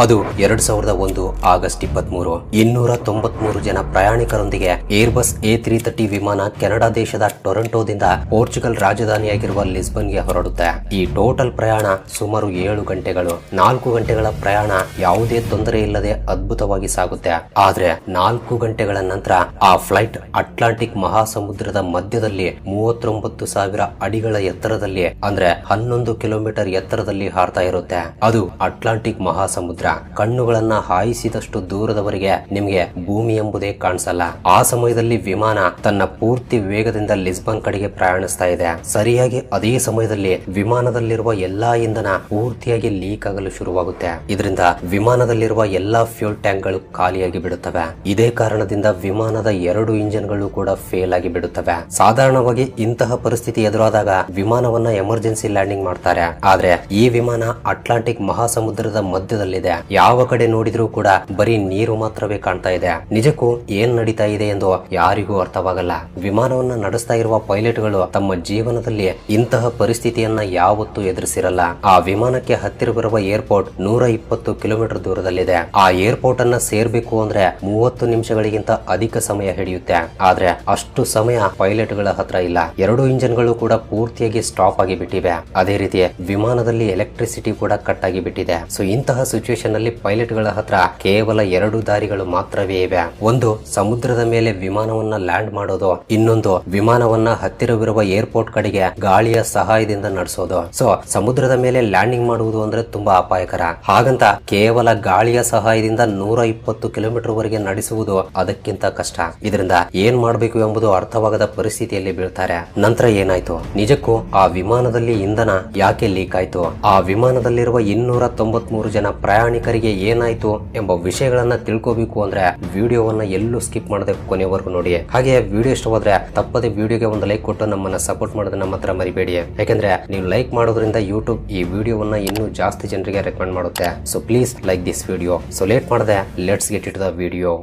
ಅದು 2001 ಆಗಸ್ಟ್ 23 293 ಜನ ಪ್ರಯಾಣಿಕರೊಂದಿಗೆ Airbus A330 ವಿಮಾನ ಕೆನಡಾ ದೇಶದ ಟೊರೊಂಟೊದಿಂದ ಪೋರ್ಚುಗಲ್ ರಾಜಧಾನಿಯಾಗಿರುವ ಲಿಸ್ಬನ್ಗೆ ಹೊರಡುತ್ತೆ. ಈ ಟೋಟಲ್ ಪ್ರಯಾಣ ಸುಮಾರು 7 ಗಂಟೆಗಳು. 4 ಗಂಟೆಗಳ ಪ್ರಯಾಣ ಯಾವುದೇ ತೊಂದರೆ ಇಲ್ಲದೆ ಅದ್ಭುತವಾಗಿ ಸಾಗುತ್ತೆ. ಆದ್ರೆ 4 ಗಂಟೆಗಳ ನಂತರ ಆ ಫ್ಲೈಟ್ ಅಟ್ಲಾಂಟಿಕ್ ಮಹಾಸಮುದ್ರದ ಮಧ್ಯದಲ್ಲಿ 39,000 ಅಡಿಗಳ ಎತ್ತರದಲ್ಲಿ ಅಂದ್ರೆ 11 ಕಿಲೋಮೀಟರ್ ಎತ್ತರದಲ್ಲಿ ಹಾರ್ತಾ ಇರುತ್ತೆ. ಅದು ಅಟ್ಲಾಂಟಿಕ್ ಮಹಾಸಮುದ್ರ. ಕಣ್ಣುಗಳನ್ನ ಹಾಯಿಸಿದಷ್ಟು ದೂರದವರೆಗೆ ನಿಮಗೆ ಭೂಮಿ ಎಂಬುದೇ ಕಾಣಿಸಲ್ಲ. ಆ ಸಮಯದಲ್ಲಿ ವಿಮಾನ ತನ್ನ ಪೂರ್ತಿ ವೇಗದಿಂದ ಲಿಸ್ಬನ್ ಕಡೆಗೆ ಪ್ರಯಾಣಿಸ್ತಾ ಇದೆ. ಸರಿಯಾಗಿ ಅದೇ ಸಮಯದಲ್ಲಿ ವಿಮಾನದಲ್ಲಿರುವ ಎಲ್ಲಾ ಇಂಧನ ಪೂರ್ತಿಯಾಗಿ ಲೀಕ್ ಆಗಲು ಶುರುವಾಗುತ್ತೆ. ಇದರಿಂದ ವಿಮಾನದಲ್ಲಿರುವ ಎಲ್ಲಾ ಫ್ಯೂಲ್ ಟ್ಯಾಂಕ್ ಗಳು ಖಾಲಿಯಾಗಿ ಬಿಡುತ್ತವೆ. ಇದೇ ಕಾರಣದಿಂದ ವಿಮಾನದ 2 ಇಂಜಿನ್ಗಳು ಕೂಡ ಫೇಲ್ ಆಗಿ ಬಿಡುತ್ತವೆ. ಸಾಧಾರಣವಾಗಿ ಇಂತಹ ಪರಿಸ್ಥಿತಿ ಎದುರಾದಾಗ ವಿಮಾನವನ್ನ ಎಮರ್ಜೆನ್ಸಿ ಲ್ಯಾಂಡಿಂಗ್ ಮಾಡ್ತಾರೆ. ಆದ್ರೆ ಈ ವಿಮಾನ ಅಟ್ಲಾಂಟಿಕ್ ಮಹಾಸಮುದ್ರದ ಮಧ್ಯದಲ್ಲಿದೆ. ಯಾವ ಕಡೆ ನೋಡಿದ್ರೂ ಕೂಡ ಬರೀ ನೀರು ಮಾತ್ರವೇ ಕಾಣ್ತಾ ಇದೆ. ನಿಜಕ್ಕೂ ಏನ್ ನಡೀತಾ ಇದೆ ಎಂದು ಯಾರಿಗೂ ಅರ್ಥವಾಗಲ್ಲ. ವಿಮಾನವನ್ನ ನಡೆಸ್ತಾ ಇರುವ ಪೈಲಟ್ಗಳು ತಮ್ಮ ಜೀವನದಲ್ಲಿ ಇಂತಹ ಪರಿಸ್ಥಿತಿಯನ್ನ ಯಾವತ್ತೂ ಎದುರಿಸಿರಲ್ಲ. ಆ ವಿಮಾನಕ್ಕೆ ಹತ್ತಿರವಿರುವ ಏರ್ಪೋರ್ಟ್ 120 ಕಿಲೋಮೀಟರ್ ದೂರದಲ್ಲಿದೆ. ಆ ಏರ್ಪೋರ್ಟ್ ಅನ್ನ ಸೇರ್ಬೇಕು ಅಂದ್ರೆ 30 ನಿಮಿಷಗಳಿಗಿಂತ ಅಧಿಕ ಸಮಯ ಹಿಡಿಯುತ್ತೆ. ಆದ್ರೆ ಅಷ್ಟು ಸಮಯ ಪೈಲಟ್ಗಳ ಹತ್ರ ಇಲ್ಲ. 2 ಇಂಜಿನ್ಗಳು ಕೂಡ ಪೂರ್ತಿಯಾಗಿ ಸ್ಟಾಪ್ ಆಗಿ ಬಿಟ್ಟಿವೆ. ಅದೇ ರೀತಿ ವಿಮಾನದಲ್ಲಿ ಎಲೆಕ್ಟ್ರಿಸಿಟಿ ಕೂಡ ಕಟ್ ಆಗಿ ಬಿಟ್ಟಿದೆ. ಸೊ ಇಂತಹ ಸಿಚುವೇಶನ್ ನಲ್ಲಿ ಪೈಲಟ್ ಗಳ ಹತ್ರ ಕೇವಲ 2 ದಾರಿಗಳು ಮಾತ್ರವೇ ಇವೆ. ಒಂದು ಸಮುದ್ರದ ಮೇಲೆ ವಿಮಾನವನ್ನ ಲ್ಯಾಂಡ್ ಮಾಡೋದು, ಇನ್ನೊಂದು ವಿಮಾನವನ್ನ ಹತ್ತಿರವಿರುವ ಏರ್ಪೋರ್ಟ್ ಕಡೆಗೆ ಗಾಳಿಯ ಸಹಾಯದಿಂದ ನಡೆಸೋದು. ಸೊ ಸಮುದ್ರದ ಮೇಲೆ ಲ್ಯಾಂಡಿಂಗ್ ಮಾಡುವುದು ಅಂದ್ರೆ ತುಂಬಾ ಅಪಾಯಕರ. ಹಾಗಂತ ಕೇವಲ ಗಾಳಿಯ ಸಹಾಯದಿಂದ 120 ಕಿಲೋಮೀಟರ್ ವರೆಗೆ ನಡೆಸುವುದು ಅದಕ್ಕಿಂತ ಕಷ್ಟ. ಇದರಿಂದ ಏನ್ ಮಾಡಬೇಕು ಎಂಬುದು ಅರ್ಥವಾಗದ ಪರಿಸ್ಥಿತಿಯಲ್ಲಿ ಬೀಳ್ತಾರೆ. ನಂತರ ಏನಾಯ್ತು? ನಿಜಕ್ಕೂ ಆ ವಿಮಾನದಲ್ಲಿ ಇಂಧನ ಯಾಕೆ ಲೀಕ್ ಆಯ್ತು? ಆ ವಿಮಾನದಲ್ಲಿರುವ 293 ಜನ ಪ್ರಯಾಣಿಕರಿಗೆ ಏನಾಯ್ತು ಎಂಬ ವಿಷಯಗಳನ್ನ ತಿಳ್ಕೋಬೇಕು ಅಂದ್ರೆ ವಿಡಿಯೋವನ್ನ ಎಲ್ಲೂ ಸ್ಕಿಪ್ ಮಾಡದೆ ಕೊನೆವರೆಗೂ ನೋಡಿ. ಹಾಗೆ ವಿಡಿಯೋ ಇಷ್ಟವಾದ್ರೆ ತಪ್ಪದೆ ವಿಡಿಯೋಗೆ ಒಂದು ಲೈಕ್ ಕೊಟ್ಟು ನಮ್ಮನ್ನ ಸಪೋರ್ಟ್ ಮಾಡೋದನ್ನ ಮಾತ್ರ ಮರಿಬೇಡಿ. ಯಾಕಂದ್ರೆ ನೀವು ಲೈಕ್ ಮಾಡೋದ್ರಿಂದ ಯೂಟ್ಯೂಬ್ ಈ ವಿಡಿಯೋವನ್ನ ಇನ್ನೂ ಜಾಸ್ತಿ ಜನರಿಗೆ ರೆಕಮೆಂಡ್ ಮಾಡುತ್ತೆ. So please like this video. So late ಮಾಡದೆ let's get it the video.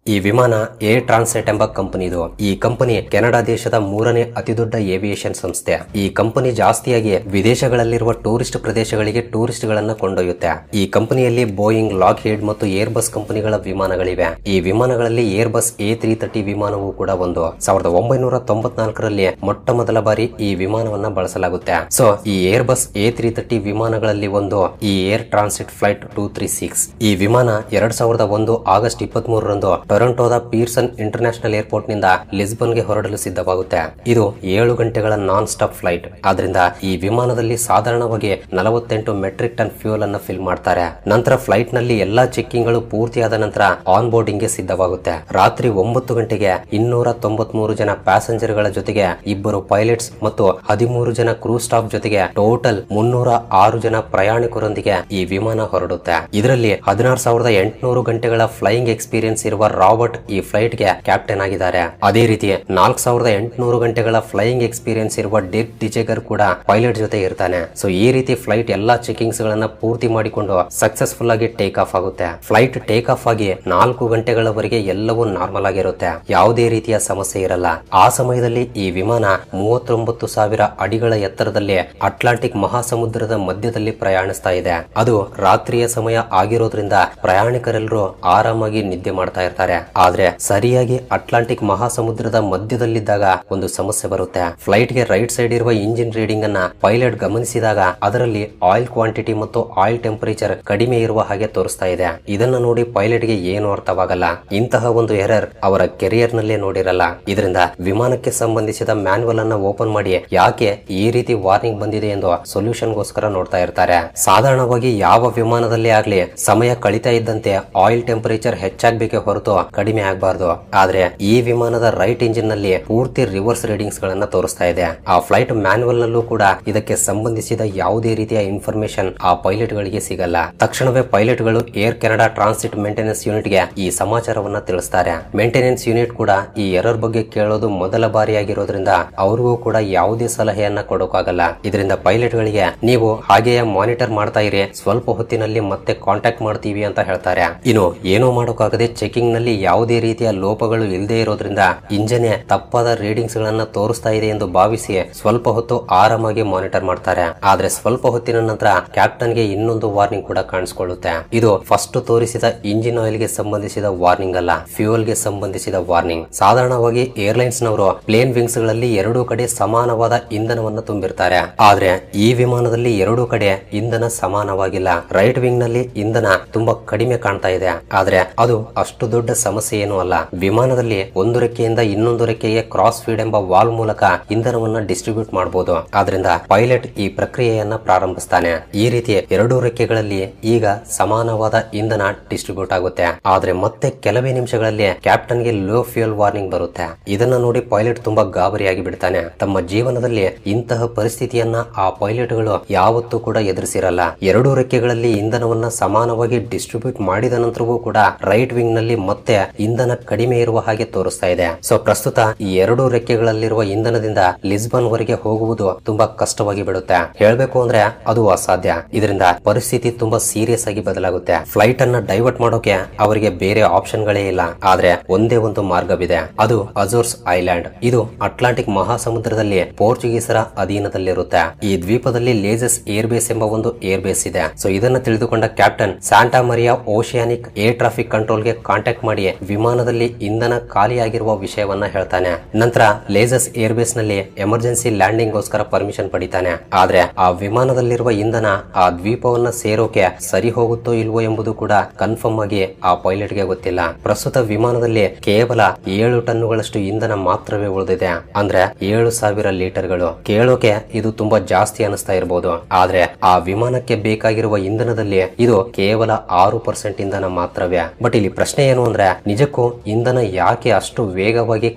ಈ ವಿಮಾನ ಏರ್ ಟ್ರಾನ್ಸಿಟ್ ಎಂಬ ಕಂಪನಿದು. ಈ ಕಂಪನಿ ಕೆನಡಾ ದೇಶದ 3ನೇ ಅತಿದೊಡ್ಡ ಏವಿಯೇಷನ್ ಸಂಸ್ಥೆ. ಈ ಕಂಪನಿ ಜಾಸ್ತಿಯಾಗಿ ವಿದೇಶಗಳಲ್ಲಿರುವ ಟೂರಿಸ್ಟ್ ಪ್ರದೇಶಗಳಿಗೆ ಟೂರಿಸ್ಟ್ ಗಳನ್ನ ಕೊಂಡೊಯ್ಯುತ್ತೆ. ಈ ಕಂಪನಿಯಲ್ಲಿ ಬೋಯಿಂಗ್, ಲಾಕ್ಹೀಡ್ ಮತ್ತು ಏರ್ ಬಸ್ ಕಂಪನಿಗಳ ವಿಮಾನಗಳಿವೆ. ಈ ವಿಮಾನಗಳಲ್ಲಿ ಏರ್ ಬಸ್ A330 ವಿಮಾನವೂ ಕೂಡ ಒಂದು. 1994ರಲ್ಲಿ ಮೊಟ್ಟ ಮೊದಲ ಬಾರಿ ಈ ವಿಮಾನವನ್ನ ಬಳಸಲಾಗುತ್ತೆ. ಸೊ ಈ ಏರ್ ಬಸ್ A330 ವಿಮಾನಗಳಲ್ಲಿ ಒಂದು ಈ ಏರ್ ಟ್ರಾನ್ಸಿಟ್ ಫ್ಲೈಟ್ 236. ಈ ವಿಮಾನ 2001 ಆಗಸ್ಟ್ 23ರಂದು ಟೊರೊಂಟೊದ ಪೀರ್ಸನ್ ಇಂಟರ್ನ್ಯಾಷನಲ್ ಏರ್ಪೋರ್ಟ್ ನಿಂದ ಲಿಸ್ಬನ್ಗೆ ಹೊರಡಲು ಸಿದ್ಧವಾಗುತ್ತೆ. ಇದು 7 ಗಂಟೆಗಳ ನಾನ್ ಸ್ಟಾಪ್ ಫ್ಲೈಟ್. ಆದ್ರಿಂದ ಈ ವಿಮಾನದಲ್ಲಿ ಸಾಧಾರಣವಾಗಿ 48 ಮೆಟ್ರಿಕ್ ಟನ್ ಫ್ಯೂಯಲ್ ಅನ್ನ ಫಿಲ್ ಮಾಡ್ತಾರೆ. ನಂತರ ಫ್ಲೈಟ್ ನಲ್ಲಿ ಎಲ್ಲಾ ಚೆಕ್ಕಿಂಗ್ ಗಳು ಪೂರ್ತಿಯಾದ ನಂತರ ಆನ್ ಬೋರ್ಡಿಂಗ್ ಗೆ ಸಿದ್ಧವಾಗುತ್ತೆ. ರಾತ್ರಿ 9 ಗಂಟೆಗೆ 293 ಜನ ಪ್ಯಾಸೆಂಜರ್ ಗಳ ಜೊತೆಗೆ 2 ಪೈಲಟ್ಸ್ ಮತ್ತು 13 ಜನ ಕ್ರೂ ಸ್ಟಾಫ್ ಜೊತೆಗೆ ಟೋಟಲ್ 306 ಜನ ಪ್ರಯಾಣಿಕರೊಂದಿಗೆ ಈ ವಿಮಾನ ಹೊರಡುತ್ತೆ. ಇದರಲ್ಲಿ 16,800 ಗಂಟೆಗಳ ಫ್ಲೈಯಿಂಗ್ ಎಕ್ಸ್ಪೀರಿಯನ್ಸ್ ಇರುವ ರಾಬರ್ಟ್ ಈ ಫ್ಲೈಟ್ ಗೆ ಕ್ಯಾಪ್ಟನ್ ಆಗಿದ್ದಾರೆ. ಅದೇ ರೀತಿ 4,800 ಗಂಟೆಗಳ ಫ್ಲೈಯಿಂಗ್ ಎಕ್ಸ್ಪೀರಿಯನ್ಸ್ ಇರುವ ಡಿಕ್ ಡಿಜೆಗರ್ ಕೂಡ ಪೈಲಟ್ ಜೊತೆ ಇರ್ತಾನೆ. ಸೊ ಈ ರೀತಿ ಫ್ಲೈಟ್ ಎಲ್ಲಾ ಚೆಕಿಂಗ್ಸ್ ಗಳನ್ನ ಪೂರ್ತಿ ಮಾಡಿಕೊಂಡು ಸಕ್ಸಸ್ಫುಲ್ ಆಗಿ ಟೇಕ್ ಆಫ್ ಆಗುತ್ತೆ. ಫ್ಲೈಟ್ ಟೇಕ್ ಆಫ್ ಆಗಿ 4 ಗಂಟೆಗಳವರೆಗೆ ಎಲ್ಲವೂ ನಾರ್ಮಲ್ ಆಗಿರುತ್ತೆ. ಯಾವುದೇ ರೀತಿಯ ಸಮಸ್ಯೆ ಇರಲ್ಲ. ಆ ಸಮಯದಲ್ಲಿ ಈ ವಿಮಾನ 39,000 ಅಡಿಗಳ ಎತ್ತರದಲ್ಲಿ ಅಟ್ಲಾಂಟಿಕ್ ಮಹಾಸಮುದ್ರದ ಮಧ್ಯದಲ್ಲಿ ಪ್ರಯಾಣಿಸ್ತಾ ಇದೆ. ಅದು ರಾತ್ರಿಯ ಸಮಯ ಆಗಿರೋದ್ರಿಂದ ಪ್ರಯಾಣಿಕರೆಲ್ಲರೂ ಆರಾಮಾಗಿ ನಿದ್ದೆ ಮಾಡ್ತಾ ಇರ್ತಾರೆ. ಆದ್ರೆ ಸರಿಯಾಗಿ ಅಟ್ಲಾಂಟಿಕ್ ಮಹಾಸಮುದ್ರದ ಮಧ್ಯದಲ್ಲಿದ್ದಾಗ ಒಂದು ಸಮಸ್ಯೆ ಬರುತ್ತೆ. ಫ್ಲೈಟ್ ಗೆ ರೈಟ್ ಸೈಡ್ ಇರುವ ಇಂಜಿನ್ ರೀಡಿಂಗ್ ಅನ್ನ ಪೈಲಟ್ ಗಮನಿಸಿದಾಗ ಅದರಲ್ಲಿ ಆಯಿಲ್ ಕ್ವಾಂಟಿಟಿ ಮತ್ತು ಆಯಿಲ್ ಟೆಂಪರೇಚರ್ ಕಡಿಮೆ ಇರುವ ಹಾಗೆ ತೋರಿಸ್ತಾ ಇದೆ. ಇದನ್ನ ನೋಡಿ ಪೈಲಟ್ ಗೆ ಏನು ಅರ್ಥವಾಗಲ್ಲ. ಇಂತಹ ಒಂದು ಎರರ್ ಅವರ ಕೆರಿಯರ್ ನಲ್ಲೇ ನೋಡಿರಲ್ಲ. ಇದರಿಂದ ವಿಮಾನಕ್ಕೆ ಸಂಬಂಧಿಸಿದ ಮ್ಯಾನ್ಯುವಲ್ ಅನ್ನ ಓಪನ್ ಮಾಡಿ ಯಾಕೆ ಈ ರೀತಿ ವಾರ್ನಿಂಗ್ ಬಂದಿದೆ ಎಂದು ಸೊಲ್ಯೂಷನ್ ಗೋಸ್ಕರ ನೋಡ್ತಾ ಇರ್ತಾರೆ. ಸಾಧಾರಣವಾಗಿ ಯಾವ ವಿಮಾನದಲ್ಲೇ ಆಗ್ಲಿ ಸಮಯ ಕಳೀತಾ ಇದ್ದಂತೆ ಆಯಿಲ್ ಟೆಂಪರೇಚರ್ ಹೆಚ್ಚಾಗಬೇಕೆ ಹೊರತು ಕಡಿಮೆ ಆಗಬಾರದು. ಆದ್ರೆ ಈ ವಿಮಾನದ ರೈಟ್ ಇಂಜಿನ್ ನಲ್ಲಿ ಪೂರ್ತಿ ರಿವರ್ಸ್ ರೀಡಿಂಗ್ಸ್ ಗಳನ್ನ ತೋರಿಸ್ತಾ ಇದೆ. ಆ ಫ್ಲೈಟ್ ಮ್ಯಾನ್ಯುವಲ್ ನಲ್ಲೂ ಕೂಡ ಇದಕ್ಕೆ ಸಂಬಂಧಿಸಿದ ಯಾವುದೇ ರೀತಿಯ ಇನ್ಫಾರ್ಮೇಶನ್ ಆ ಪೈಲಟ್ ಗಳಿಗೆ ಸಿಗಲ್ಲ. ತಕ್ಷಣವೇ ಪೈಲಟ್ ಗಳು air Canada transit maintenance unit ಗೆ ಈ ಸಮಾಚಾರವನ್ನ ತಿಳಿಸ್ತಾರೆ. ಮೇಂಟೆನೆನ್ಸ್ ಯೂನಿಟ್ ಕೂಡ ಈ ಎರರ್ ಬಗ್ಗೆ ಕೇಳೋದು ಮೊದಲ ಬಾರಿಯಾಗಿರೋದ್ರಿಂದ ಅವ್ರಿಗೂ ಕೂಡ ಯಾವುದೇ ಸಲಹೆಯನ್ನ ಕೊಡೋಕಾಗಲ್ಲ. ಇದರಿಂದ ಪೈಲಟ್ ಗಳಿಗೆ ನೀವು ಹಾಗೆಯೇ ಮಾನಿಟರ್ ಮಾಡ್ತಾ ಇರಿ, ಸ್ವಲ್ಪ ಹೊತ್ತಿನಲ್ಲಿ ಮತ್ತೆ ಕಾಂಟ್ಯಾಕ್ಟ್ ಮಾಡ್ತೀವಿ ಅಂತ ಹೇಳ್ತಾರೆ. ಇನ್ನು ಏನೋ ಮಾಡೋಕಾಗದೆ ಚೆಕಿಂಗ್ ನಲ್ಲಿ ನಲ್ಲಿ ಯಾವುದೇ ರೀತಿಯ ಲೋಪಗಳು ಇಲ್ಲದೆ ಇರೋದ್ರಿಂದ ಇಂಜಿನ್ ತಪ್ಪಾದ ರೀಡಿಂಗ್ಸ್ ಗಳನ್ನ ತೋರಿಸ್ತಾ ಇದೆ ಎಂದು ಭಾವಿಸಿ ಸ್ವಲ್ಪ ಹೊತ್ತು ಆರಾಮಾಗಿ ಮಾನಿಟರ್ ಮಾಡ್ತಾರೆ. ಆದ್ರೆ ಸ್ವಲ್ಪ ಹೊತ್ತಿನ ನಂತರ ಕ್ಯಾಪ್ಟನ್ ಗೆ ಇನ್ನೊಂದು ವಾರ್ನಿಂಗ್ ಕೂಡ ಕಾಣಿಸಿಕೊಳ್ಳುತ್ತೆ. ಇದು ಫಸ್ಟ್ ತೋರಿಸಿದ ಇಂಜಿನ್ ಆಯಿಲ್ ಗೆ ಸಂಬಂಧಿಸಿದ ವಾರ್ನಿಂಗ್ ಅಲ್ಲ, ಫ್ಯೂಯಲ್ ಗೆ ಸಂಬಂಧಿಸಿದ ವಾರ್ನಿಂಗ್. ಸಾಧಾರಣವಾಗಿ ಏರ್ಲೈನ್ಸ್ ನವರು ಪ್ಲೇನ್ ವಿಂಗ್ಸ್ ಗಳಲ್ಲಿ ಎರಡೂ ಕಡೆ ಸಮಾನವಾದ ಇಂಧನವನ್ನು ತುಂಬಿರ್ತಾರೆ. ಆದ್ರೆ ಈ ವಿಮಾನದಲ್ಲಿ ಎರಡೂ ಕಡೆ ಇಂಧನ ಸಮಾನವಾಗಿಲ್ಲ. ರೈಟ್ ವಿಂಗ್ ನಲ್ಲಿ ಇಂಧನ ತುಂಬಾ ಕಡಿಮೆ ಕಾಣ್ತಾ ಇದೆ. ಆದ್ರೆ ಅದು ಅಷ್ಟು ದೊಡ್ಡ ಸಮಸ್ಯೆ ಏನೂ ಅಲ್ಲ. ವಿಮಾನದಲ್ಲಿ ಒಂದು ರೆಕ್ಕೆಯಿಂದ ಇನ್ನೊಂದು ರೆಕ್ಕೆಗೆ ಕ್ರಾಸ್ ಫೀಡ್ ಎಂಬ ವಾಲ್ವ್ ಮೂಲಕ ಇಂಧನವನ್ನ ಡಿಸ್ಟ್ರಿಬ್ಯೂಟ್ ಮಾಡಬಹುದು. ಆದ್ರಿಂದ ಪೈಲಟ್ ಈ ಪ್ರಕ್ರಿಯೆಯನ್ನ ಪ್ರಾರಂಭಿಸ್ತಾನೆ. ಈ ರೀತಿ ಎರಡೂ ರೆಕ್ಕೆಗಳಲ್ಲಿ ಈಗ ಸಮಾನವಾದ ಇಂಧನ ಡಿಸ್ಟ್ರಿಬ್ಯೂಟ್ ಆಗುತ್ತೆ. ಆದ್ರೆ ಮತ್ತೆ ಕೆಲವೇ ನಿಮಿಷಗಳಲ್ಲಿ ಕ್ಯಾಪ್ಟನ್ ಗೆ ಲೋ ಫ್ಯೂಯಲ್ ವಾರ್ನಿಂಗ್ ಬರುತ್ತೆ. ಇದನ್ನ ನೋಡಿ ಪೈಲಟ್ ತುಂಬಾ ಗಾಬರಿಯಾಗಿ ಬಿಡ್ತಾನೆ. ತಮ್ಮ ಜೀವನದಲ್ಲಿ ಇಂತಹ ಪರಿಸ್ಥಿತಿಯನ್ನ ಆ ಪೈಲಟ್ ಗಳು ಯಾವತ್ತೂ ಕೂಡ ಎದುರಿಸಿರಲ್ಲ. ಎರಡೂ ರೆಕ್ಕೆಗಳಲ್ಲಿ ಇಂಧನವನ್ನ ಸಮಾನವಾಗಿ ಡಿಸ್ಟ್ರಿಬ್ಯೂಟ್ ಮಾಡಿದ ನಂತರವೂ ಕೂಡ ರೈಟ್ ವಿಂಗ್ ನಲ್ಲಿ ಮತ್ತೆ ಇಂಧನ ಕಡಿಮೆ ಇರುವ ಹಾಗೆ ತೋರಿಸ್ತಾ ಇದೆ. ಸೊ ಪ್ರಸ್ತುತ ಈ ಎರಡೂ ರೆಕ್ಕೆಗಳಲ್ಲಿರುವ ಇಂಧನದಿಂದ ಲಿಸ್ಬನ್ ವರೆಗೆ ಹೋಗುವುದು ತುಂಬಾ ಕಷ್ಟವಾಗಿ ಬಿಡುತ್ತೆ. ಹೇಳ್ಬೇಕು ಅಂದ್ರೆ ಅದು ಅಸಾಧ್ಯ. ಇದರಿಂದ ಪರಿಸ್ಥಿತಿ ತುಂಬಾ ಸೀರಿಯಸ್ ಆಗಿ ಬದಲಾಗುತ್ತೆ. ಫ್ಲೈಟ್ ಅನ್ನ ಡೈವರ್ಟ್ ಮಾಡೋಕೆ ಅವರಿಗೆ ಬೇರೆ ಆಪ್ಷನ್ ಗಳೇ ಇಲ್ಲ. ಆದ್ರೆ ಒಂದೇ ಒಂದು ಮಾರ್ಗವಿದೆ, ಅದು ಅಜೋರ್ಸ್ ಐಲ್ಯಾಂಡ್. ಇದು ಅಟ್ಲಾಂಟಿಕ್ ಮಹಾಸಮುದ್ರದಲ್ಲಿ ಪೋರ್ಚುಗೀಸರ ಅಧೀನದಲ್ಲಿರುತ್ತೆ. ಈ ದ್ವೀಪದಲ್ಲಿ ಲೇಜಸ್ ಏರ್ ಬೇಸ್ ಎಂಬ ಒಂದು ಏರ್ ಬೇಸ್ ಇದೆ. ಸೊ ಇದನ್ನ ತಿಳಿದುಕೊಂಡ captain Santa Maria oceanic air traffic control ಗೆ ಕಾಂಟ್ಯಾಕ್ಟ್ ಮಾಡಿ ವಿಮಾನದಲ್ಲಿ ಇಂಧನ ಖಾಲಿಯಾಗಿರುವ ವಿಷಯವನ್ನ ಹೇಳ್ತಾನೆ. ನಂತರ ಲೇಜಸ್ ಏರ್ ಬೇಸ್ ನಲ್ಲಿ ಎಮರ್ಜೆನ್ಸಿ ಲ್ಯಾಂಡಿಂಗ್ ಗೋಸ್ಕರ ಪರ್ಮಿಷನ್ ಪಡಿತಾನೆ. ಆದ್ರೆ ಆ ವಿಮಾನದಲ್ಲಿರುವ ಇಂಧನ ಆ ದ್ವೀಪವನ್ನ ಸೇರೋಕೆ ಸರಿ ಹೋಗುತ್ತೋ ಇಲ್ವೋ ಎಂಬುದು ಕೂಡ ಕನ್ಫರ್ಮ್ ಆಗಿ ಆ ಪೈಲಟ್ ಗೆ ಗೊತ್ತಿಲ್ಲ. ಪ್ರಸ್ತುತ ವಿಮಾನದಲ್ಲಿ ಕೇವಲ 7 ಟನ್ನುಗಳಷ್ಟು ಇಂಧನ ಮಾತ್ರವೇ ಉಳಿದಿದೆ. ಅಂದ್ರೆ 7,000 ಲೀಟರ್ಗಳು. ಕೇಳೋಕೆ ಇದು ತುಂಬಾ ಜಾಸ್ತಿ ಅನಿಸ್ತಾ ಇರಬಹುದು. ಆದ್ರೆ ಆ ವಿಮಾನಕ್ಕೆ ಬೇಕಾಗಿರುವ ಇಂಧನದಲ್ಲಿ ಇದು ಕೇವಲ 6% ಇಂಧನ ಮಾತ್ರವೇ. ಬಟ್ ಇಲ್ಲಿ ಪ್ರಶ್ನೆ ಏನು ಅಂದ್ರೆ, ನಿಜಕ್ಕೂ ಇಂಧನ ಯಾಕೆ ಅಷ್ಟು ವೇಗವಾಗಿ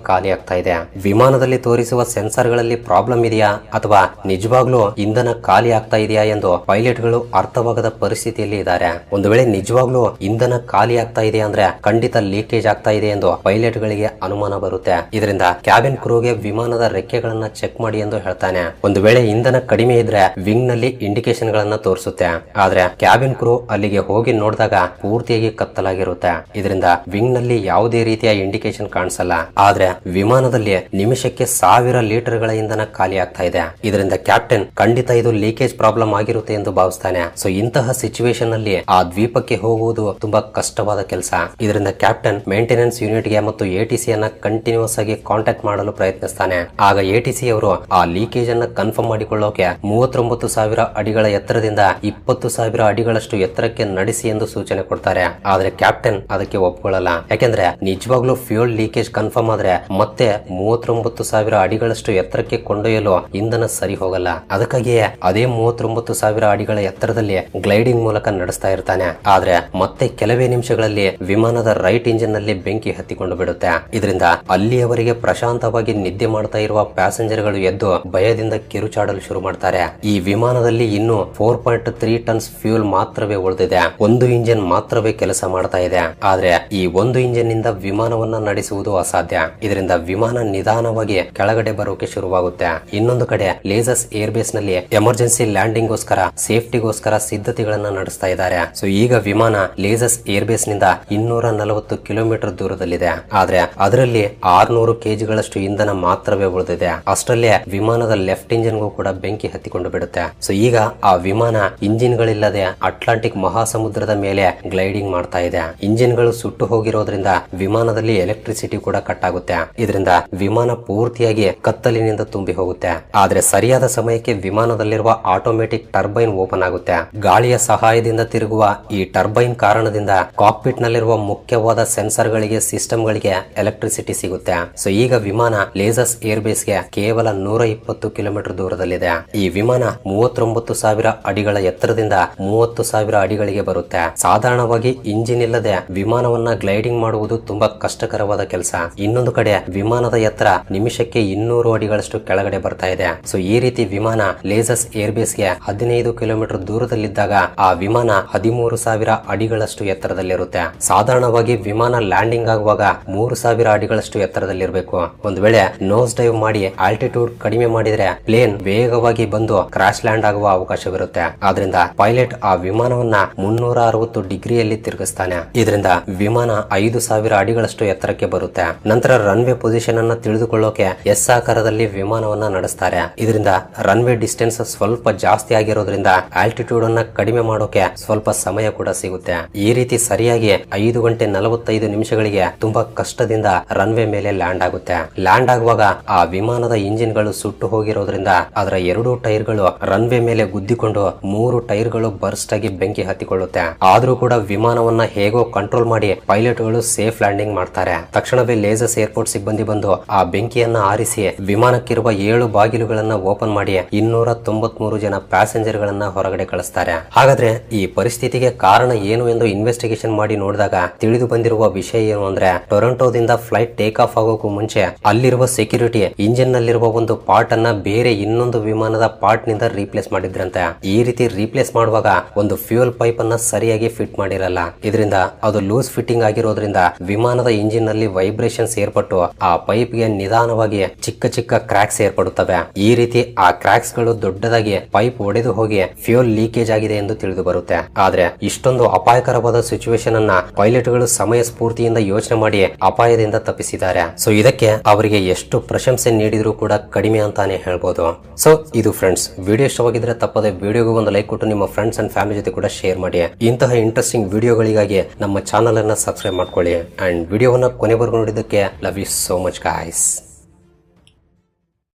ಖಾಲಿ ಆಗ್ತಾ ಇದೆ? ವಿಮಾನದಲ್ಲಿ ತೋರಿಸುವ ಸೆನ್ಸಾರ್ ಗಳಲ್ಲಿ ಪ್ರಾಬ್ಲಮ್ ಇದೆಯಾ ಅಥವಾ ನಿಜವಾಗ್ಲೂ ಇಂಧನ ಖಾಲಿ ಆಗ್ತಾ ಇದೆಯಾ ಎಂದು ಪೈಲಟ್ ಗಳು ಅರ್ಥವಾಗದ ಪರಿಸ್ಥಿತಿಯಲ್ಲಿ ಇದ್ದಾರೆ. ಒಂದು ವೇಳೆ ನಿಜವಾಗ್ಲೂ ಇಂಧನ ಖಾಲಿ ಆಗ್ತಾ ಇದೆ ಅಂದ್ರೆ ಖಂಡಿತ ಲೀಕೇಜ್ ಆಗ್ತಾ ಇದೆ ಎಂದು ಪೈಲಟ್ ಗಳಿಗೆ ಅನುಮಾನ ಬರುತ್ತೆ. ಇದರಿಂದ ಕ್ಯಾಬಿನ್ ಕ್ರೂಗೆ ವಿಮಾನದ ರೆಕ್ಕೆಗಳನ್ನ ಚೆಕ್ ಮಾಡಿ ಎಂದು ಹೇಳ್ತಾನೆ. ಒಂದು ವೇಳೆ ಇಂಧನ ಕಡಿಮೆ ಇದ್ರೆ ವಿಂಗ್ ನಲ್ಲಿ ಇಂಡಿಕೇಶನ್ ಗಳನ್ನ ತೋರಿಸುತ್ತೆ. ಆದ್ರೆ ಕ್ಯಾಬಿನ್ ಕ್ರೂ ಅಲ್ಲಿಗೆ ಹೋಗಿ ನೋಡಿದಾಗ ಪೂರ್ತಿಯಾಗಿ ಕತ್ತಲಾಗಿರುತ್ತೆ. ಇದರಿಂದ ವಿಂಗ್ ನಲ್ಲಿ ಯಾವುದೇ ರೀತಿಯ ಇಂಡಿಕೇಶನ್ ಕಾಣಿಸಲ್ಲ. ಆದ್ರೆ ವಿಮಾನದಲ್ಲಿ ನಿಮಿಷಕ್ಕೆ 1000 ಲೀಟರ್ ಗಳ ಇಂಧನ ಖಾಲಿ ಆಗ್ತಾ ಇದೆ. ಇದರಿಂದ ಕ್ಯಾಪ್ಟನ್ ಖಂಡಿತ ಇದು ಲೀಕೇಜ್ ಪ್ರಾಬ್ಲಮ್ ಆಗಿರುತ್ತೆ ಎಂದು ಭಾವಿಸ್ತಾನೆ. ಸೊ ಇಂತಹ ಸಿಚುವೇಶನ್ ನಲ್ಲಿ ಆ ದ್ವೀಪಕ್ಕೆ ಹೋಗುವುದು ತುಂಬಾ ಕಷ್ಟವಾದ ಕೆಲಸ. ಇದರಿಂದ ಕ್ಯಾಪ್ಟನ್ ಮೇಂಟೆನೆನ್ಸ್ ಯೂನಿಟ್ ಗೆ ಮತ್ತು ಎಟಿಸಿ ಅನ್ನ ಕಂಟಿನ್ಯೂಸ್ ಆಗಿ ಕಾಂಟ್ಯಾಕ್ಟ್ ಮಾಡಲು ಪ್ರಯತ್ನಿಸ್ತಾನೆ. ಆಗ ಎಟಿಸಿ ಅವರು ಆ ಲೀಕೇಜ್ ಅನ್ನ ಕನ್ಫರ್ಮ್ ಮಾಡಿಕೊಳ್ಳೋಕೆ 39,000 ಅಡಿಗಳ ಎತ್ತರದಿಂದ 20,000 ಅಡಿಗಳಷ್ಟು ಎತ್ತರಕ್ಕೆ ನಡೆಸಿ ಎಂದು ಸೂಚನೆ ಕೊಡ್ತಾರೆ. ಆದ್ರೆ ಕ್ಯಾಪ್ಟನ್ ಅದಕ್ಕೆ ಒಪ್ಕೊಳ್ಳಲ್ಲ. ಯಾಕೆಂದ್ರೆ ನಿಜವಾಗ್ಲೂ ಫ್ಯೂಯಲ್ ಲೀಕೇಜ್ ಕನ್ಫರ್ಮ್ ಆದ್ರೆ ಮತ್ತೆ 39,000 ಅಡಿಗಳಷ್ಟು ಎತ್ತರಕ್ಕೆ ಕೊಂಡೊಯ್ಯಲು ಇಂಧನ ಸರಿ ಹೋಗಲ್ಲ. ಅದಕ್ಕಾಗಿಯೇ ಅದೇ 39,000 ಅಡಿಗಳ ಎತ್ತರದಲ್ಲಿ ಗ್ಲೈಡಿಂಗ್ ಮೂಲಕ ನಡೆಸ್ತಾ ಇರ್ತಾನೆ. ಆದ್ರೆ ಮತ್ತೆ ಕೆಲವೇ ನಿಮಿಷಗಳಲ್ಲಿ ವಿಮಾನದ ರೈಟ್ ಇಂಜಿನ್ ನಲ್ಲಿ ಬೆಂಕಿ ಹತ್ತಿಕೊಂಡು ಬಿಡುತ್ತೆ. ಇದರಿಂದ ಅಲ್ಲಿಯವರೆಗೆ ಪ್ರಶಾಂತವಾಗಿ ನಿದ್ದೆ ಮಾಡ್ತಾ ಇರುವ ಪ್ಯಾಸೆಂಜರ್ ಗಳು ಎದ್ದು ಭಯದಿಂದ ಕಿರುಚಾಡಲು ಶುರು ಮಾಡ್ತಾರೆ. ಈ ವಿಮಾನದಲ್ಲಿ ಇನ್ನು 4.3 ಟನ್ಸ್ ಫ್ಯೂಲ್ ಮಾತ್ರವೇ ಉಳಿದಿದೆ. ಒಂದು ಇಂಜಿನ್ ಮಾತ್ರವೇ ಕೆಲಸ ಮಾಡ್ತಾ ಇದೆ. ಆದ್ರೆ ಈ ಒಂದು ಇಂಜಿನ್ ನಿಂದ ವಿಮಾನವನ್ನ ನಡೆಸುವುದು ಅಸಾಧ್ಯ. ಇದರಿಂದ ವಿಮಾನ ನಿಧಾನವಾಗಿ ಕೆಳಗಡೆ ಬರೋಕೆ ಶುರುವಾಗುತ್ತೆ. ಇನ್ನೊಂದು ಕಡೆ ಲೇಜಸ್ ಏರ್ ಬೇಸ್ ನಲ್ಲಿ ಎಮರ್ಜೆನ್ಸಿ ಲ್ಯಾಂಡಿಂಗ್ ಗೋಸ್ಕರ ಸೇಫ್ಟಿಗೋಸ್ಕರ ಸಿದ್ಧತೆಗಳನ್ನ ನಡೆಸ್ತಾ ಇದ್ದಾರೆ. ಸೊ ಈಗ ವಿಮಾನ ಲೇಜಸ್ ಏರ್ ಬೇಸ್ ನಿಂದ 240 ಕಿಲೋಮೀಟರ್ ದೂರದಲ್ಲಿದೆ. ಆದ್ರೆ ಅದರಲ್ಲಿ 600 ಕೆಜಿಗಳಷ್ಟು ಇಂಧನ ಮಾತ್ರವೇ ಉಳಿದಿದೆ. ಅಷ್ಟರಲ್ಲೇ ವಿಮಾನದ ಲೆಫ್ಟ್ ಇಂಜಿನ್ ಗೂ ಕೂಡ ಬೆಂಕಿ ಹತ್ತಿಕೊಂಡು ಬಿಡುತ್ತೆ. ಸೊ ಈಗ ಆ ವಿಮಾನ ಇಂಜಿನ್ ಗಳಿಲ್ಲದೆ ಅಟ್ಲಾಂಟಿಕ್ ಮಹಾಸಮುದ್ರದ ಮೇಲೆ ಗ್ಲೈಡಿಂಗ್ ಮಾಡ್ತಾ ಇದೆ. ಇಂಜಿನ್ ಗಳು ಸುಟ್ಟು ಹೋಗಿರೋದ್ರಿಂದ ವಿಮಾನದಲ್ಲಿ ಎಲೆಕ್ಟ್ರಿಸಿಟಿ ಕೂಡ ಕಟ್ ಆಗುತ್ತೆ. ಇದರಿಂದ ವಿಮಾನ ಪೂರ್ತಿಯಾಗಿ ಕತ್ತಲಿನಿಂದ ತುಂಬಿ ಹೋಗುತ್ತೆ. ಆದ್ರೆ ಸರಿಯಾದ ಸಮಯಕ್ಕೆ ವಿಮಾನದಲ್ಲಿರುವ ಆಟೋಮೆಟಿಕ್ ಟರ್ಬೈನ್ ಓಪನ್ ಆಗುತ್ತೆ. ಗಾಳಿಯ ಸಹಾಯದಿಂದ ತಿರುಗುವ ಈ ಟರ್ಬೈನ್ ಕಾರಣದಿಂದ ಕಾಕ್ಪಿಟ್ ನಲ್ಲಿರುವ ಮುಖ್ಯವಾದ ಸೆನ್ಸರ್ ಗಳಿಗೆ ಸಿಸ್ಟಮ್ ಗಳಿಗೆ ಎಲೆಕ್ಟ್ರಿಸಿಟಿ ಸಿಗುತ್ತೆ. ಸೊ ಈಗ ವಿಮಾನ ಲೇಜಸ್ ಏರ್ ಬೇಸ್ ಗೆ ಕೇವಲ 120 ಕಿಲೋಮೀಟರ್ ದೂರದಲ್ಲಿದೆ. ಈ ವಿಮಾನ 39,000 ಅಡಿಗಳ ಎತ್ತರದಿಂದ 30,000 ಅಡಿಗಳಿಗೆ ಬರುತ್ತೆ. ಸಾಧಾರಣವಾಗಿ ಇಂಜಿನ್ ಇಲ್ಲದೆ ವಿಮಾನವನ್ನ ಗ್ಲೈಡಿಂಗ್ ಮಾಡುವುದು ತುಂಬಾ ಕಷ್ಟಕರವಾದ ಕೆಲಸ. ಇನ್ನೊಂದು ಕಡೆ ವಿಮಾನದ ಎತ್ತರ ನಿಮಿಷಕ್ಕೆ 200 ಅಡಿಗಳಷ್ಟು ಕೆಳಗಡೆ ಬರ್ತಾ ಇದೆ. ಸೊ ಈ ರೀತಿ ವಿಮಾನ ಲೇಜಸ್ ಏರ್ ಬೇಸ್ ಗೆ 15 ಕಿಲೋಮೀಟರ್ ದೂರದಲ್ಲಿದ್ದಾಗ ಆ ವಿಮಾನ 13,000 ಅಡಿಗಳಷ್ಟು ಎತ್ತರದಲ್ಲಿರುತ್ತೆ. ಸಾಧಾರಣವಾಗಿ ವಿಮಾನ ಲ್ಯಾಂಡಿಂಗ್ ಆಗುವಾಗ 3,000 ಅಡಿಗಳಷ್ಟು ಎತ್ತರದಲ್ಲಿರಬೇಕು. ಒಂದು ವೇಳೆ ನೋಸ್ ಡೈವ್ ಮಾಡಿ ಆಲ್ಟಿಟ್ಯೂಡ್ ಕಡಿಮೆ ಮಾಡಿದ್ರೆ ಪ್ಲೇನ್ ವೇಗವಾಗಿ ಬಂದು ಕ್ರಾಶ್ ಲ್ಯಾಂಡ್ ಆಗುವ ಅವಕಾಶವಿರುತ್ತೆ. ಆದ್ರಿಂದ ಪೈಲಟ್ ಆ ವಿಮಾನವನ್ನ 360 ಡಿಗ್ರಿಯಲ್ಲಿ ತಿರುಗಿಸ್ತಾನೆ. ಇದರಿಂದ ವಿಮಾನ 5,000 ಅಡಿಗಳಷ್ಟು ಎತ್ತರಕ್ಕೆ ಬರುತ್ತೆ. ನಂತರ ರನ್ವೇ ಪೊಸಿಷನ್ ಅನ್ನ ತಿಳಿದುಕೊಳ್ಳೋಕೆ ಎಸ್ ಆಕಾರದಲ್ಲಿ ವಿಮಾನವನ್ನ ನಡೆಸ್ತಾರೆ. ಇದರಿಂದ ರನ್ವೇ ಡಿಸ್ಟೆನ್ಸ್ ಸ್ವಲ್ಪ ಜಾಸ್ತಿ ಆಗಿರೋದ್ರಿಂದ ಆಲ್ಟಿಟ್ಯೂಡ್ ಅನ್ನ ಕಡಿಮೆ ಮಾಡೋಕೆ ಸ್ವಲ್ಪ ಸಮಯ ಕೂಡ ಸಿಗುತ್ತೆ. ಈ ರೀತಿ ಸರಿಯಾಗಿ 5 ಗಂಟೆ 45 ನಿಮಿಷಗಳಿಗೆ ತುಂಬಾ ಕಷ್ಟದಿಂದ ರನ್ವೇ ಮೇಲೆ ಲ್ಯಾಂಡ್ ಆಗುತ್ತೆ. ಲ್ಯಾಂಡ್ ಆಗುವಾಗ ಆ ವಿಮಾನದ ಇಂಜಿನ್ ಗಳು ಸುಟ್ಟು ಹೋಗಿರೋದ್ರಿಂದ ಅದರ 2 ಟೈರ್ ಗಳು ರನ್ವೇ ಮೇಲೆ ಗುದ್ದಿಕೊಂಡು 3 ಟೈರ್ ಗಳು ಬರ್ಸ್ಟ್ ಆಗಿ ಬೆಂಕಿ ಹತ್ತಿಕೊಳ್ಳುತ್ತೆ. ಆದ್ರೂ ಕೂಡ ವಿಮಾನವನ್ನ ಹೇಗೋ ಕಂಟ್ರೋಲ್ ಮಾಡಿ ಪೈಲಟ್ ಗಳು ಸೇಫ್ ಲ್ಯಾಂಡಿಂಗ್ ಮಾಡ್ತಾರೆ. ತಕ್ಷಣವೇ ಲೇಸರ್ಸ್ ಏರ್ಪೋರ್ಟ್ ಸಿಬ್ಬಂದಿ ಬಂದು ಆ ಬೆಂಕಿಯನ್ನ ಆರಿಸಿ ವಿಮಾನಕ್ಕಿರುವ 7 ಬಾಗಿಲುಗಳನ್ನ ಓಪನ್ ಮಾಡಿ 293 ಜನ ಪ್ಯಾಸೆಂಜರ್ ಗಳನ್ನ ಹೊರಗಡೆ ಕಳಿಸ್ತಾರೆ. ಹಾಗಾದ್ರೆ ಈ ಪರಿಸ್ಥಿತಿಗೆ ಕಾರಣ ಏನು ಎಂದು ಇನ್ವೆಸ್ಟಿಗೇಷನ್ ಮಾಡಿ ನೋಡಿದಾಗ ತಿಳಿದು ಬಂದಿರುವ ವಿಷಯ ಏನು ಅಂದ್ರೆ, ಟೊರೊಂಟೋದಿಂದ ಫ್ಲೈಟ್ ಟೇಕ್ ಆಫ್ ಆಗೋಕು ಮುಂಚೆ ಅಲ್ಲಿರುವ ಸೆಕ್ಯೂರಿಟಿ ಇಂಜಿನ್ ನಲ್ಲಿರುವ ಒಂದು ಪಾರ್ಟ್ ಅನ್ನ ಬೇರೆ ಇನ್ನೊಂದು ವಿಮಾನದ ಪಾರ್ಟ್ ನಿಂದ ರೀಪ್ಲೇಸ್ ಮಾಡಿದ್ರಂತೆ. ಈ ರೀತಿ ರೀಪ್ಲೇಸ್ ಮಾಡುವಾಗ ಒಂದು ಫ್ಯೂಯಲ್ ಪೈಪ್ ಅನ್ನ ಸರಿಯಾಗಿ ಫಿಟ್ ಮಾಡಿರಲ್ಲ. ಇದರಿಂದ ಅದು ಲೂಸ್ ಫಿಟ್ಟಿಂಗ್ ಆಗಿರೋದ್ರಿಂದ ವಿಮಾನದ ಇಂಜಿನ್ ನಲ್ಲಿ ವೈಬ್ರೇಷನ್ಸ್ ಏರ್ಪಟ್ಟು ಆ ಪೈಪ್ ಗೆ ನಿಧಾನವಾಗಿ ಚಿಕ್ಕ ಚಿಕ್ಕ ಕ್ರಾಕ್ಸ್ ಏರ್ಪಡುತ್ತವೆ. ಈ ರೀತಿ ಆ ಕ್ರಾಕ್ಸ್ ಗಳು ದೊಡ್ಡದಾಗಿ ಪೈಪ್ ಒಡೆದು ಹೋಗಿ ಫ್ಯೂಯಲ್ ಲೀಕೇಜ್ ಆಗಿದೆ ಎಂದು ತಿಳಿದು ಬರುತ್ತೆ. ಆದ್ರೆ ಇಷ್ಟೊಂದು ಅಪಾಯಕರವಾದ ಸಿಚುವೇಶನ್ ಅನ್ನ ಪೈಲಟ್ ಗಳು ಸಮಯ ಸ್ಫೂರ್ತಿಯಿಂದ ಯೋಚನೆ ಮಾಡಿ ಅಪಾಯದಿಂದ ತಪ್ಪಿಸಿದ್ದಾರೆ. ಸೊ ಇದಕ್ಕೆ ಅವರಿಗೆ ಎಷ್ಟು ಪ್ರಶಂಸೆ ನೀಡಿದ್ರು ಕೂಡ ಕಡಿಮೆ ಅಂತಾನೆ ಹೇಳ್ಬೋದು. ಸೊ ಇದು ಫ್ರೆಂಡ್ಸ್, ವಿಡಿಯೋ ಇಷ್ಟವಾಗಿದ್ರೆ ತಪ್ಪದೆ ವಿಡಿಯೋಗೆ ಒಂದು ಲೈಕ್ ಕೊಟ್ಟು ನಿಮ್ಮ ಫ್ರೆಂಡ್ಸ್ ಅಂಡ್ ಫ್ಯಾಮಿಲಿ ಜೊತೆ ಕೂಡ ಶೇರ್ ಮಾಡಿ. ಇಂತಹ ಇಂಟ್ರೆಸ್ಟಿಂಗ್ ವಿಡಿಯೋಗಳಿಗಾಗಿ ನಮ್ಮ ಚಾನಲ್ ಅನ್ನ ಸಬ್ಸ್ಕ್ರೈಬ್ ಮಾಡ್ಕೊಳ್ಳಿ. ಅಂಡ್ ವಿಡಿಯೋವನ್ನ ಕೊನೆವರೆಗೂ ನೋಡಿದ್ದಕ್ಕೆ love you so much guys.